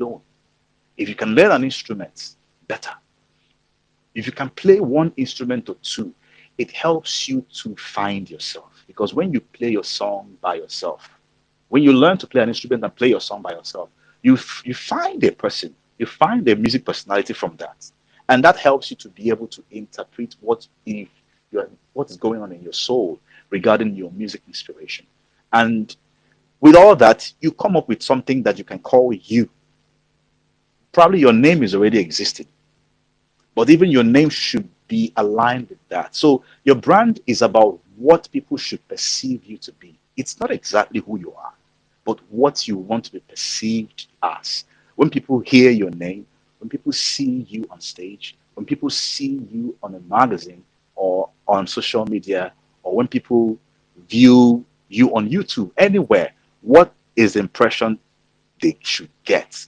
alone. If you can learn an instrument, better. If you can play one instrument or two, it helps you to find yourself. Because when you play your song by yourself, when you learn to play an instrument and play your song by yourself, you find a person, you find a music personality from that, and that helps you to be able to interpret what is going on in your soul regarding your music inspiration. And with all that, you come up with something that you can call you. Probably your name is already existing, but even your name should be aligned with that. So your brand is about what people should perceive you to be. It's not exactly who you are, but what you want to be perceived as. When people hear your name, when people see you on stage, when people see you on a magazine or on social media, or when people view you on YouTube, anywhere, what is the impression they should get?